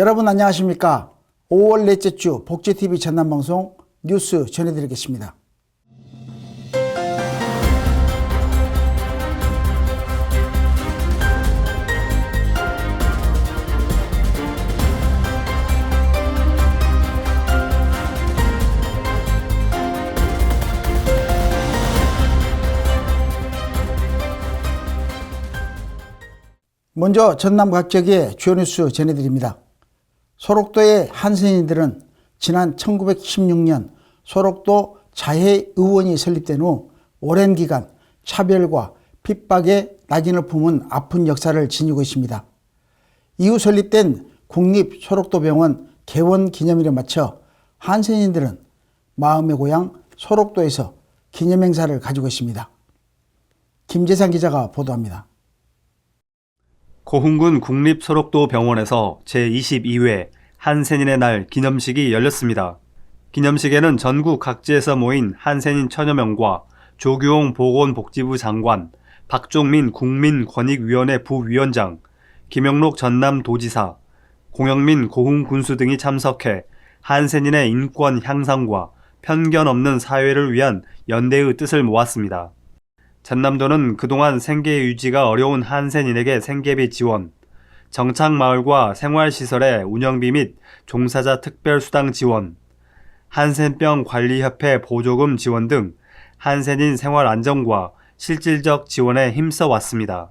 여러분 안녕하십니까? 5월 넷째 주 복지TV 전남방송 뉴스 전해드리겠습니다. 먼저 전남 각지의 주요 뉴스 전해드립니다. 소록도의 한센인들은 지난 1916년 소록도 자해의원이 설립된 후 오랜 기간 차별과 핍박의 낙인을 품은 아픈 역사를 지니고 있습니다. 이후 설립된 국립소록도병원 개원 기념일에 맞춰 한센인들은 마음의 고향 소록도에서 기념행사를 가지고 있습니다. 김재상 기자가 보도합니다. 고흥군 국립소록도병원에서 제22회 한센인의 날 기념식이 열렸습니다. 기념식에는 전국 각지에서 모인 한센인 천여 명과 조규홍 보건복지부 장관, 박종민 국민권익위원회 부위원장, 김영록 전남도지사, 공영민 고흥군수 등이 참석해 한센인의 인권 향상과 편견 없는 사회를 위한 연대의 뜻을 모았습니다. 전남도는 그동안 생계 유지가 어려운 한센인에게 생계비 지원, 정착마을과 생활시설의 운영비 및 종사자 특별수당 지원, 한센병 관리협회 보조금 지원 등 한센인 생활 안정과 실질적 지원에 힘써 왔습니다.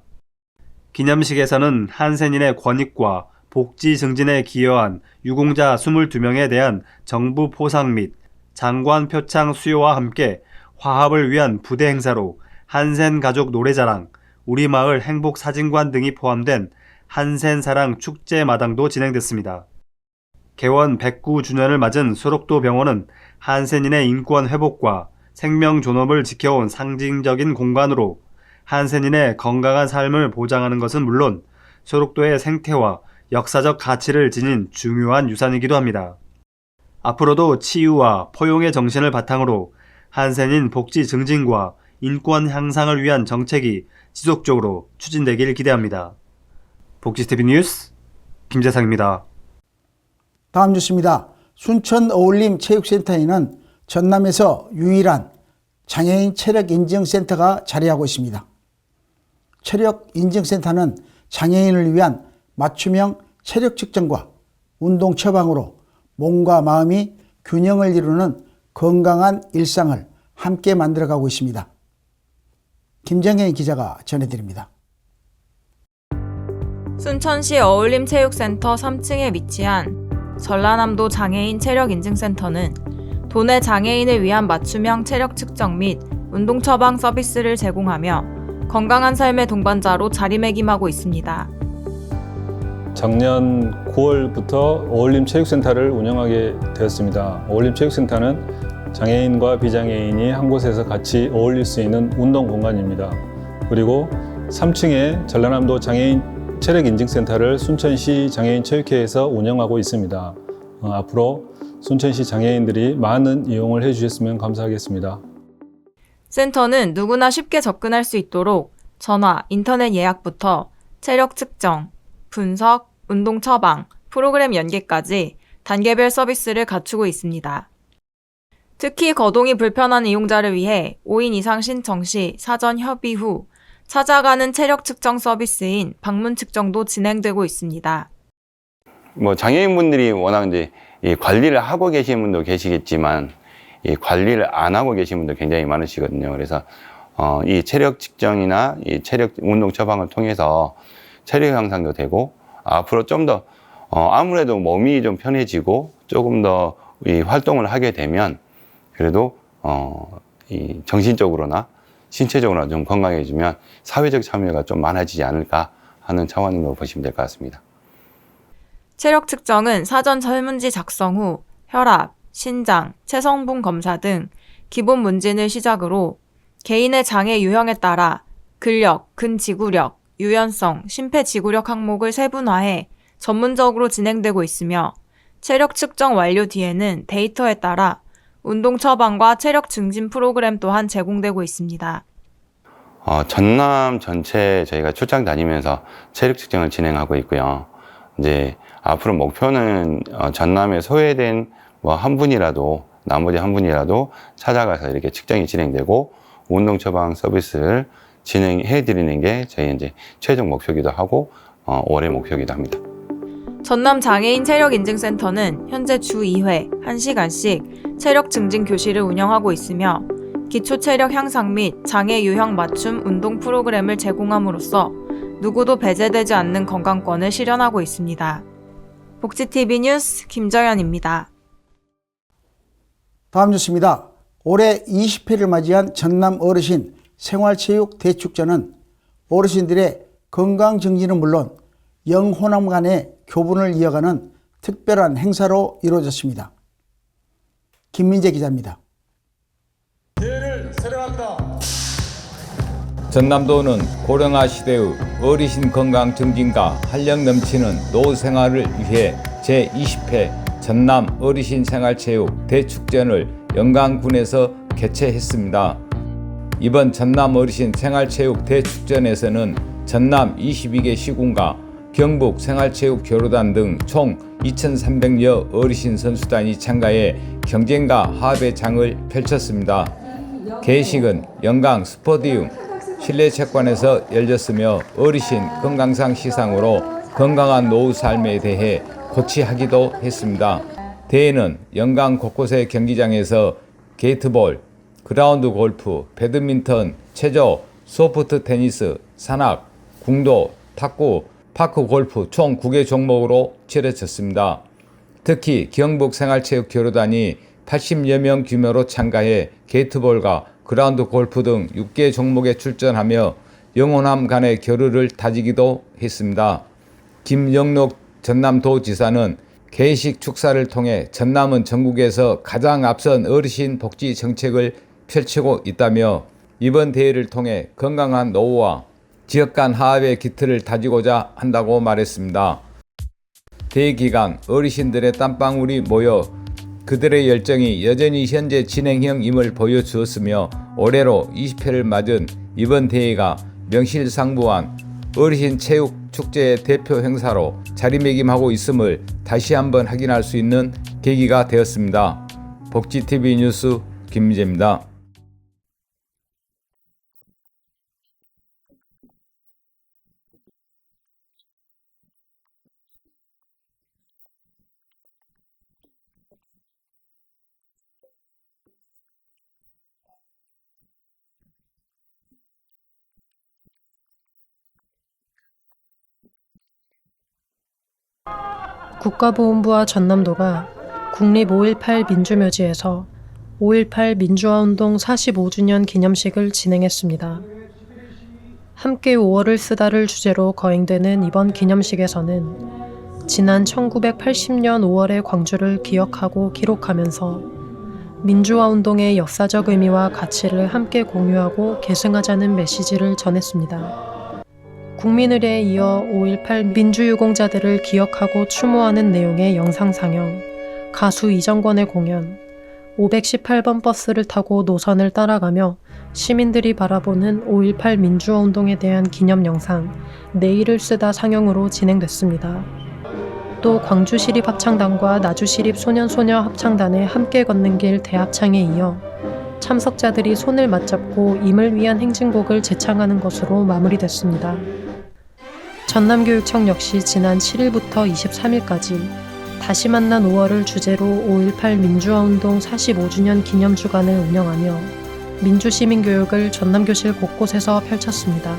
기념식에서는 한센인의 권익과 복지 증진에 기여한 유공자 22명에 대한 정부 포상 및 장관 표창 수여와 함께 화합을 위한 부대 행사로 한센 가족 노래자랑, 우리마을 행복사진관 등이 포함된 한센사랑 축제마당도 진행됐습니다. 개원 109주년을 맞은 소록도병원은 한센인의 인권 회복과 생명 존엄을 지켜온 상징적인 공간으로 한센인의 건강한 삶을 보장하는 것은 물론 소록도의 생태와 역사적 가치를 지닌 중요한 유산이기도 합니다. 앞으로도 치유와 포용의 정신을 바탕으로 한센인 복지 증진과 인권 향상을 위한 정책이 지속적으로 추진되길 기대합니다. 복지TV 뉴스 김재상입니다. 다음 뉴스입니다. 순천 어울림체육센터에는 전남에서 유일한 장애인 체력인증센터가 자리하고 있습니다. 체력인증센터는 장애인을 위한 맞춤형 체력 측정과 운동 처방으로 몸과 마음이 균형을 이루는 건강한 일상을 함께 만들어가고 있습니다. 김정현 기자가 전해드립니다. 순천시 어울림체육센터 3층에 위치한 전라남도 장애인 체력인증센터는 도내 장애인을 위한 맞춤형 체력 측정 및 운동 처방 서비스를 제공하며 건강한 삶의 동반자로 자리매김하고 있습니다. 작년 9월부터 어울림체육센터를 운영하게 되었습니다. 어울림체육센터는 장애인과 비장애인이 한 곳에서 같이 어울릴 수 있는 운동 공간입니다. 그리고 3층에 전라남도 장애인 체력인증센터를 순천시 장애인체육회에서 운영하고 있습니다. 앞으로 순천시 장애인들이 많은 이용을 해주셨으면 감사하겠습니다. 센터는 누구나 쉽게 접근할 수 있도록 전화, 인터넷 예약부터 체력 측정, 분석, 운동 처방, 프로그램 연계까지 단계별 서비스를 갖추고 있습니다. 특히 거동이 불편한 이용자를 위해 5인 이상 신청 시 사전 협의 후 찾아가는 체력 측정 서비스인 방문 측정도 진행되고 있습니다. 장애인분들이 워낙 이제 이 관리를 하고 계신 분도 계시겠지만 이 관리를 안 하고 계신 분도 굉장히 많으시거든요. 그래서 이 체력 측정이나 이 체력 운동 처방을 통해서 체력 향상도 되고 앞으로 좀 더 아무래도 몸이 좀 편해지고 조금 더 이 활동을 하게 되면 그래도 이 정신적으로나 신체적으로 좀 건강해지면 사회적 참여가 좀 많아지지 않을까 하는 차원으로 보시면 될 것 같습니다. 체력 측정은 사전 설문지 작성 후 혈압, 신장, 체성분 검사 등 기본 문진을 시작으로 개인의 장애 유형에 따라 근력, 근지구력, 유연성, 심폐지구력 항목을 세분화해 전문적으로 진행되고 있으며 체력 측정 완료 뒤에는 데이터에 따라 운동 처방과 체력 증진 프로그램 또한 제공되고 있습니다. 전남 전체 저희가 출장 다니면서 체력 측정을 진행하고 있고요. 이제 앞으로 목표는 전남에 소외된 뭐 한 분이라도, 나머지 한 분이라도 찾아가서 이렇게 측정이 진행되고 운동 처방 서비스를 진행해 드리는 게 저희 이제 최종 목표이기도 하고 올해 목표이기도 합니다. 전남 장애인 체력인증센터는 현재 주 2회 1시간씩 체력 증진 교실을 운영하고 있으며 기초 체력 향상 및 장애 유형 맞춤 운동 프로그램을 제공함으로써 누구도 배제되지 않는 건강권을 실현하고 있습니다. 복지TV 뉴스 김정현입니다. 다음 뉴스입니다. 올해 20회를 맞이한 전남 어르신 생활체육 대축제는 어르신들의 건강 증진은 물론 영호남 간의 교분을 이어가는 특별한 행사로 이루어졌습니다. 김민재 기자입니다. 전남도는 고령화 시대의 어르신 건강 증진과 활력 넘치는 노후 생활을 위해 제20회 전남 어르신 생활체육 대축전을 영광군에서 개최했습니다. 이번 전남 어르신 생활체육 대축전에서는 전남 22개 시군과 경북 생활체육 교류단 등 총 2,300여 어르신 선수단이 참가해 경쟁과 화합의 장을 펼쳤습니다. 개식은 영광 스포디움 실내 체육관에서 열렸으며 어르신 건강상 시상으로 건강한 노후 삶에 대해 고치하기도 했습니다. 대회는 영광 곳곳의 경기장에서 게이트볼, 그라운드 골프, 배드민턴, 체조, 소프트 테니스, 산악, 궁도, 탁구, 파크 골프 총 9개 종목으로 치러졌습니다. 특히 경북 생활체육교류단이 80여 명 규모로 참가해 게이트볼과 그라운드 골프 등 6개 종목에 출전하며 영호남 간의 교류를 다지기도 했습니다. 김영록 전남도지사는 개식 축사를 통해 전남은 전국에서 가장 앞선 어르신 복지 정책을 펼치고 있다며 이번 대회를 통해 건강한 노후와 지역 간 화합의 기틀을 다지고자 한다고 말했습니다. 대회 기간 어르신들의 땀방울이 모여 그들의 열정이 여전히 현재 진행형임을 보여주었으며 올해로 20회를 맞은 이번 대회가 명실상부한 어르신 체육 축제의 대표 행사로 자리매김하고 있음을 다시 한번 확인할 수 있는 계기가 되었습니다. 복지TV 뉴스 김민재입니다. 국가보훈부와 전남도가 국립 5.18 민주묘지에서 5.18 민주화운동 45주년 기념식을 진행했습니다. 함께 5월을 쓰다를 주제로 거행되는 이번 기념식에서는 지난 1980년 5월의 광주를 기억하고 기록하면서 민주화운동의 역사적 의미와 가치를 함께 공유하고 계승하자는 메시지를 전했습니다. 국민의례에 이어 5.18 민주유공자들을 기억하고 추모하는 내용의 영상 상영, 가수 이정권의 공연, 518번 버스를 타고 노선을 따라가며 시민들이 바라보는 5.18 민주화운동에 대한 기념 영상, 내일을 쓰다 상영으로 진행됐습니다. 또 광주시립합창단과 나주시립소년소녀 합창단의 함께 걷는 길 대합창에 이어 참석자들이 손을 맞잡고 임을 위한 행진곡을 제창하는 것으로 마무리됐습니다. 전남교육청 역시 지난 7일부터 23일까지 다시 만난 5월을 주제로 5.18 민주화운동 45주년 기념주간을 운영하며 민주시민교육을 전남교실 곳곳에서 펼쳤습니다.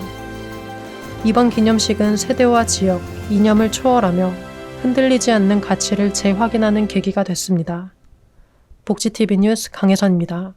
이번 기념식은 세대와 지역, 이념을 초월하며 흔들리지 않는 가치를 재확인하는 계기가 됐습니다. 복지TV 뉴스 강혜선입니다.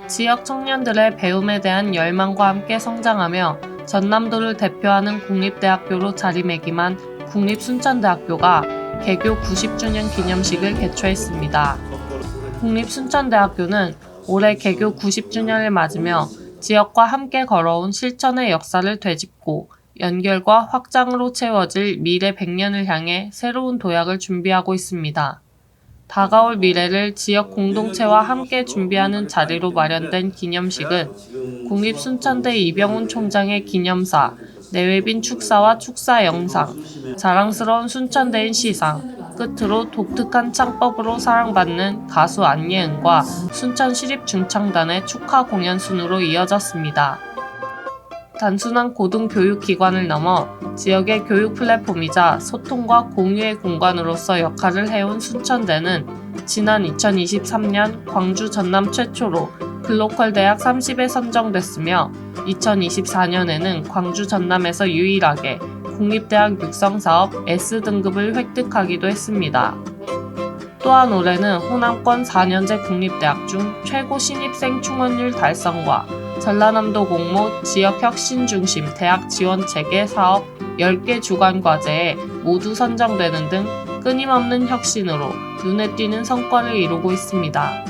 지역 청년들의 배움에 대한 열망과 함께 성장하며 전남도를 대표하는 국립대학교로 자리매김한 국립순천대학교가 개교 90주년 기념식을 개최했습니다. 국립순천대학교는 올해 개교 90주년을 맞으며 지역과 함께 걸어온 실천의 역사를 되짚고 연결과 확장으로 채워질 미래 100년을 향해 새로운 도약을 준비하고 있습니다. 다가올 미래를 지역 공동체와 함께 준비하는 자리로 마련된 기념식은 국립순천대 이병훈 총장의 기념사, 내외빈 축사와 축사 영상, 자랑스러운 순천대인 시상, 끝으로 독특한 창법으로 사랑받는 가수 안예은과 순천시립중창단의 축하 공연 순으로 이어졌습니다. 단순한 고등교육기관을 넘어 지역의 교육 플랫폼이자 소통과 공유의 공간으로서 역할을 해온 순천대는 지난 2023년 광주 전남 최초로 글로컬 대학 30에 선정됐으며 2024년에는 광주 전남에서 유일하게 국립대학 육성사업 S등급을 획득하기도 했습니다. 또한 올해는 호남권 4년제 국립대학 중 최고 신입생 충원율 달성과 전라남도 공모 지역혁신 중심 대학 지원체계 사업 10개 주간 과제에 모두 선정되는 등 끊임없는 혁신으로 눈에 띄는 성과를 이루고 있습니다.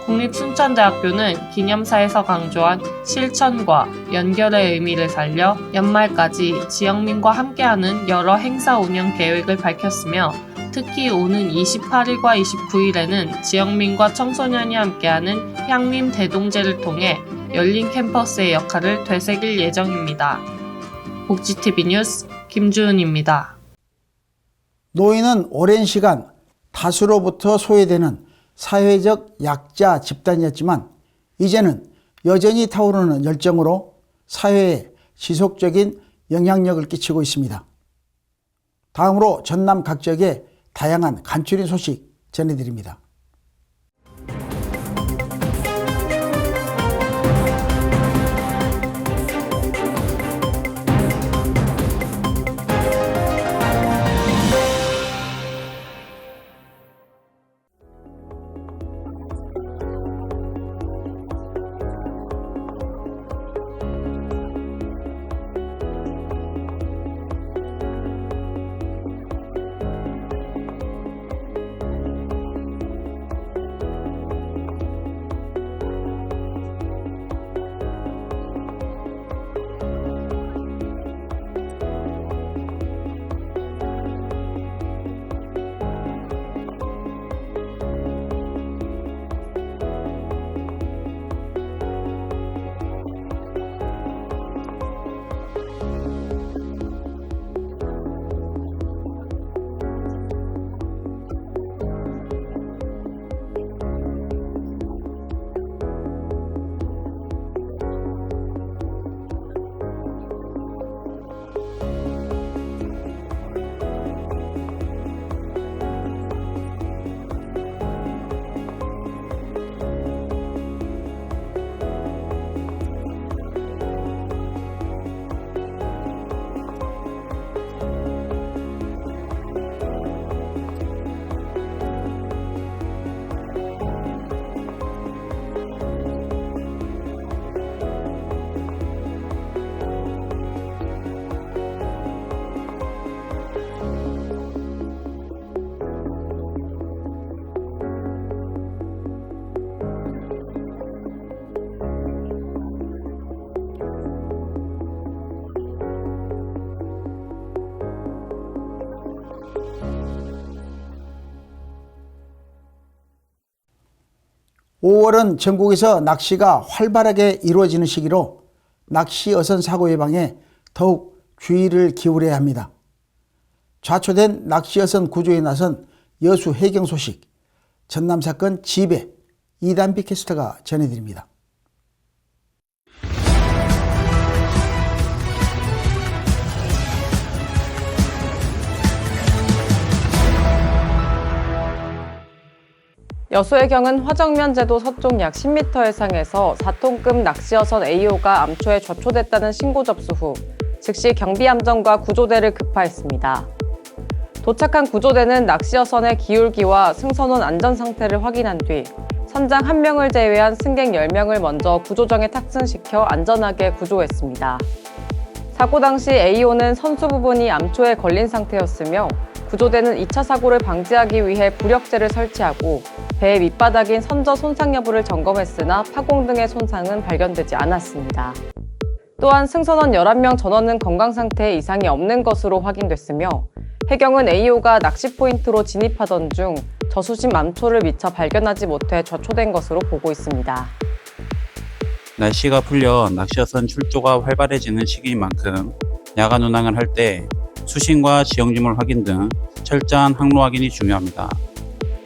국립순천대학교는 기념사에서 강조한 실천과 연결의 의미를 살려 연말까지 지역민과 함께하는 여러 행사 운영 계획을 밝혔으며 특히 오는 28일과 29일에는 지역민과 청소년이 함께하는 향림 대동제를 통해 열린 캠퍼스의 역할을 되새길 예정입니다. 복지TV 뉴스 김주은입니다. 노인은 오랜 시간 다수로부터 소외되는 사회적 약자 집단이었지만 이제는 여전히 타오르는 열정으로 사회에 지속적인 영향력을 끼치고 있습니다. 다음으로 전남 각 지역의 다양한 간추린 소식 전해드립니다. (5월은) 전국에서 낚시가 활발하게 이루어지는 시기로 낚시 어선 사고 예방에 더욱 주의를 기울여야 합니다. 좌초된 낚시 어선 구조에 나선 여수 해경 소식, 전남사건 지배 이단비 캐스터가 전해드립니다. 여수해경은 화정면 제도 서쪽 약 10m 해상에서 4톤급 낚시어선 AO가 암초에 좌초됐다는 신고 접수 후 즉시 경비함정과 구조대를 급파했습니다. 도착한 구조대는 낚시어선의 기울기와 승선원 안전 상태를 확인한 뒤 선장 1명을 제외한 승객 10명을 먼저 구조정에 탑승시켜 안전하게 구조했습니다. 사고 당시 AO는 선수 부분이 암초에 걸린 상태였으며 구조대는 2차 사고를 방지하기 위해 부력제를 설치하고 배의 밑바닥인 선저 손상 여부를 점검했으나 파공 등의 손상은 발견되지 않았습니다. 또한 승선원 11명 전원은 건강 상태에 이상이 없는 것으로 확인됐으며 해경은 AO가 낚시 포인트로 진입하던 중 저수심 암초를 미처 발견하지 못해 좌초된 것으로 보고 있습니다. 날씨가 풀려 낚시어선 출조가 활발해지는 시기인 만큼 야간 운항을 할 때 수심과 지형지물 확인 등 철저한 항로 확인이 중요합니다.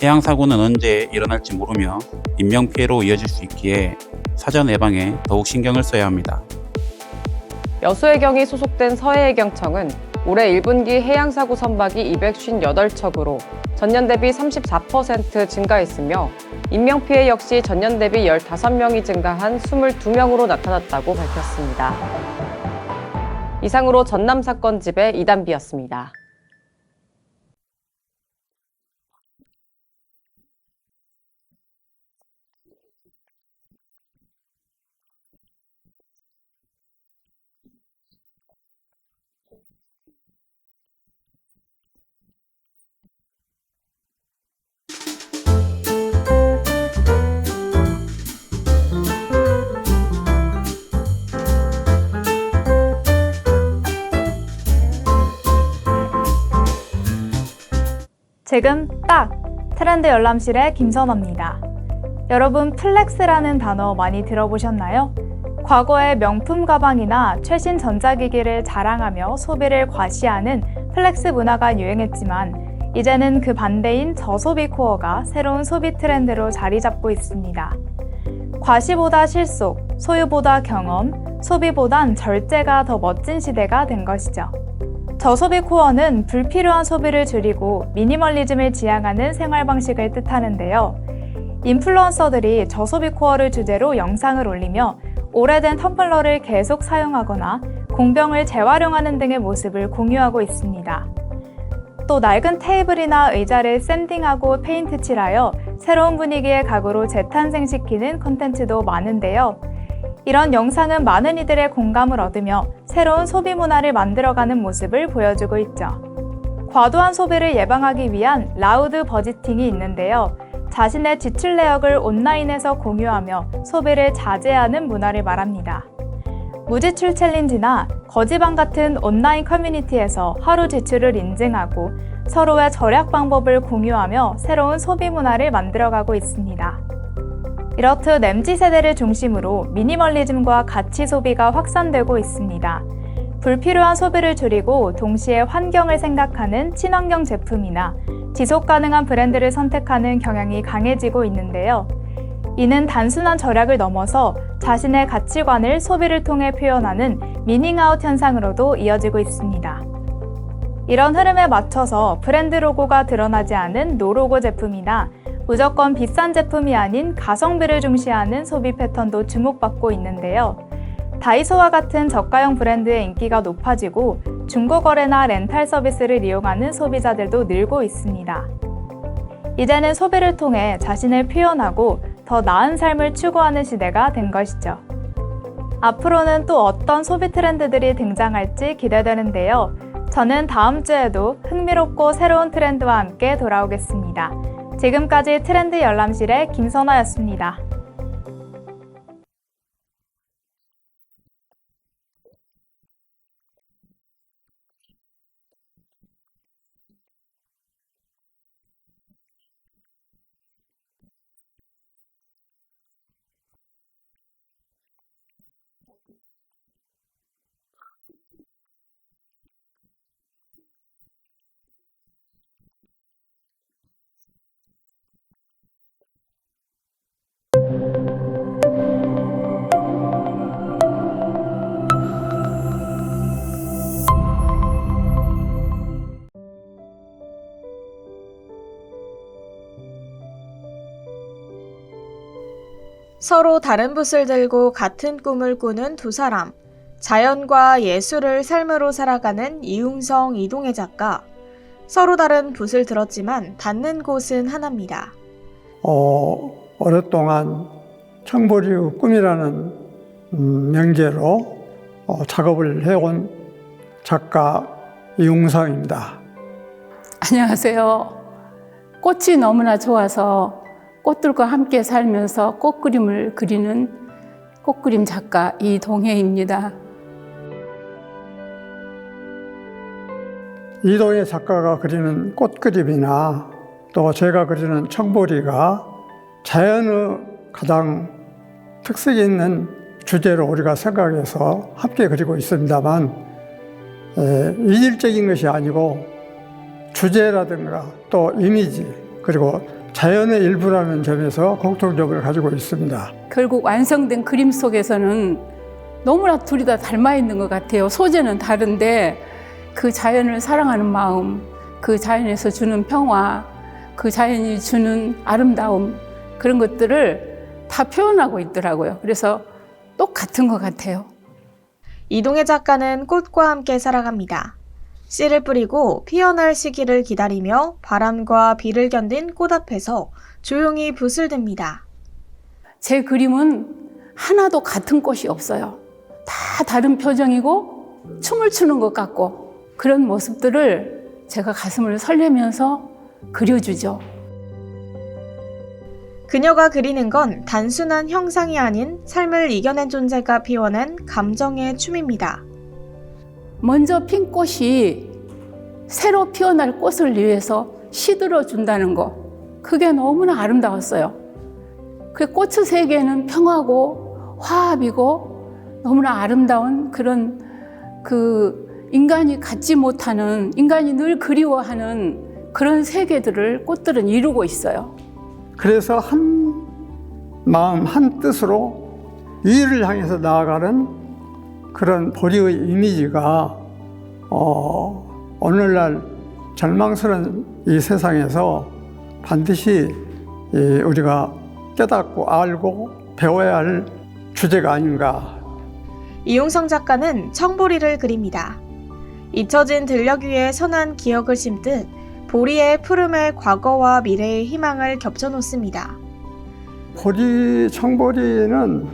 해양 사고는 언제 일어날지 모르며 인명피해로 이어질 수 있기에 사전 예방에 더욱 신경을 써야 합니다. 여수해경이 소속된 서해해경청은 올해 1분기 해양사고 선박이 258척으로 전년 대비 34% 증가했으며 인명피해 역시 전년 대비 15명이 증가한 22명으로 나타났다고 밝혔습니다. 이상으로 전남 사건집의 이단비였습니다. 지금 딱! 트렌드 열람실의 김선아입니다. 여러분 플렉스라는 단어 많이 들어보셨나요? 과거에 명품 가방이나 최신 전자기기를 자랑하며 소비를 과시하는 플렉스 문화가 유행했지만 이제는 그 반대인 저소비 코어가 새로운 소비 트렌드로 자리 잡고 있습니다. 과시보다 실속, 소유보다 경험, 소비보단 절제가 더 멋진 시대가 된 것이죠. 저소비 코어는 불필요한 소비를 줄이고 미니멀리즘을 지향하는 생활 방식을 뜻하는데요. 인플루언서들이 저소비 코어를 주제로 영상을 올리며 오래된 텀블러를 계속 사용하거나 공병을 재활용하는 등의 모습을 공유하고 있습니다. 또 낡은 테이블이나 의자를 샌딩하고 페인트 칠하여 새로운 분위기의 가구로 재탄생시키는 콘텐츠도 많은데요. 이런 영상은 많은 이들의 공감을 얻으며 새로운 소비 문화를 만들어가는 모습을 보여주고 있죠. 과도한 소비를 예방하기 위한 라우드 버지팅이 있는데요. 자신의 지출 내역을 온라인에서 공유하며 소비를 자제하는 문화를 말합니다. 무지출 챌린지나 거지방 같은 온라인 커뮤니티에서 하루 지출을 인증하고 서로의 절약 방법을 공유하며 새로운 소비 문화를 만들어가고 있습니다. 이렇듯 MZ세대를 중심으로 미니멀리즘과 가치 소비가 확산되고 있습니다. 불필요한 소비를 줄이고 동시에 환경을 생각하는 친환경 제품이나 지속 가능한 브랜드를 선택하는 경향이 강해지고 있는데요. 이는 단순한 절약을 넘어서 자신의 가치관을 소비를 통해 표현하는 미닝아웃 현상으로도 이어지고 있습니다. 이런 흐름에 맞춰서 브랜드 로고가 드러나지 않은 노로고 제품이나 무조건 비싼 제품이 아닌 가성비를 중시하는 소비 패턴도 주목받고 있는데요. 다이소와 같은 저가형 브랜드의 인기가 높아지고 중고거래나 렌탈 서비스를 이용하는 소비자들도 늘고 있습니다. 이제는 소비를 통해 자신을 표현하고 더 나은 삶을 추구하는 시대가 된 것이죠. 앞으로는 또 어떤 소비 트렌드들이 등장할지 기대되는데요. 저는 다음 주에도 흥미롭고 새로운 트렌드와 함께 돌아오겠습니다. 지금까지 트렌드 열람실의 김선아였습니다. 서로 다른 붓을 들고 같은 꿈을 꾸는 두 사람. 자연과 예술을 삶으로 살아가는 이웅성 이동해 작가. 서로 다른 붓을 들었지만 닿는 곳은 하나입니다. 오랫동안 청보리의 꿈이라는 명제로 작업을 해온 작가 이웅성입니다. 안녕하세요. 꽃이 너무나 좋아서 꽃들과 함께 살면서 꽃그림을 그리는 꽃그림 작가 이동혜입니다. 이동혜 작가가 그리는 꽃그림이나 또 제가 그리는 청보리가 자연의 가장 특색 있는 주제로 우리가 생각해서 함께 그리고 있습니다만 이질적인 것이 아니고 주제라든가 또 이미지 그리고 자연의 일부라는 점에서 공통점을 가지고 있습니다. 결국 완성된 그림 속에서는 너무나 둘이 다 닮아 있는 것 같아요. 소재는 다른데 그 자연을 사랑하는 마음, 그 자연에서 주는 평화, 그 자연이 주는 아름다움 그런 것들을 다 표현하고 있더라고요. 그래서 똑같은 것 같아요. 이동혜 작가는 꽃과 함께 살아갑니다. 씨를 뿌리고 피어날 시기를 기다리며 바람과 비를 견딘 꽃 앞에서 조용히 붓을 듭니다. 제 그림은 하나도 같은 꽃이 없어요. 다 다른 표정이고 춤을 추는 것 같고 그런 모습들을 제가 가슴을 설레면서 그려주죠. 그녀가 그리는 건 단순한 형상이 아닌 삶을 이겨낸 존재가 피워낸 감정의 춤입니다. 먼저 핀 꽃이 새로 피어날 꽃을 위해서 시들어준다는 거, 그게 너무나 아름다웠어요. 그 꽃의 세계는 평화고 화합이고 너무나 아름다운 그런 인간이 갖지 못하는, 인간이 늘 그리워하는 그런 세계들을 꽃들은 이루고 있어요. 그래서 한 마음 한 뜻으로 위를 향해서 나아가는 그런 보리의 이미지가 오늘날 절망스러운 이 세상에서 반드시 우리가 깨닫고 알고 배워야 할 주제가 아닌가. 이용성 작가는 청보리를 그립니다. 잊혀진 들녘 위에 선한 기억을 심듯 보리의 푸름에 과거와 미래의 희망을 겹쳐놓습니다. 보리, 청보리는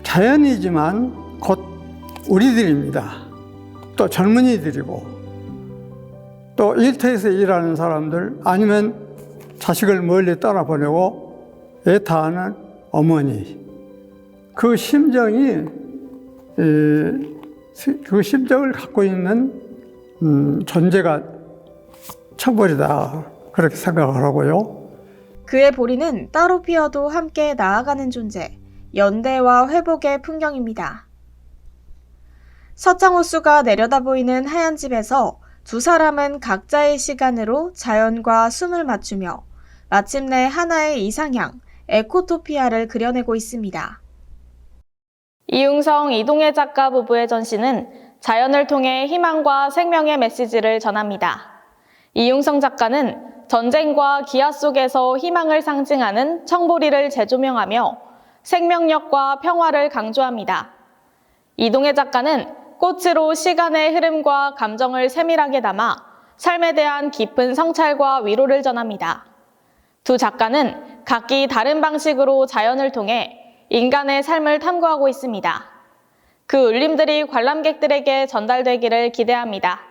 자연이지만 곧 우리들입니다. 또 젊은이들이고 또 일터에서 일하는 사람들 아니면 자식을 멀리 떠나보내고 애타하는 어머니 그 심정이 그 심정을 갖고 있는 존재가 청보리다 그렇게 생각을 하고요. 그의 보리는 따로 피어도 함께 나아가는 존재, 연대와 회복의 풍경입니다. 서창호수가 내려다 보이는 하얀 집에서 두 사람은 각자의 시간으로 자연과 숨을 맞추며 마침내 하나의 이상향, 에코토피아를 그려내고 있습니다. 이웅성, 이동혜 작가 부부의 전시는 자연을 통해 희망과 생명의 메시지를 전합니다. 이웅성 작가는 전쟁과 기아 속에서 희망을 상징하는 청보리를 재조명하며 생명력과 평화를 강조합니다. 이동혜 작가는 꽃으로 시간의 흐름과 감정을 세밀하게 담아 삶에 대한 깊은 성찰과 위로를 전합니다. 두 작가는 각기 다른 방식으로 자연을 통해 인간의 삶을 탐구하고 있습니다. 그 울림들이 관람객들에게 전달되기를 기대합니다.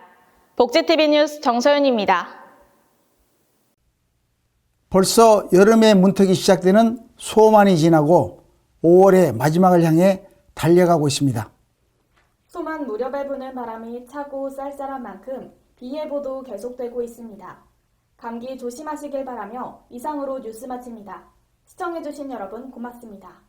복지TV 뉴스 정서윤입니다. 벌써 여름의 문턱이 시작되는 소만이 지나고 5월의 마지막을 향해 달려가고 있습니다. 소만 무렵에 부는 바람이 차고 쌀쌀한 만큼 비 예보도 계속되고 있습니다. 감기 조심하시길 바라며 이상으로 뉴스 마칩니다. 시청해주신 여러분 고맙습니다.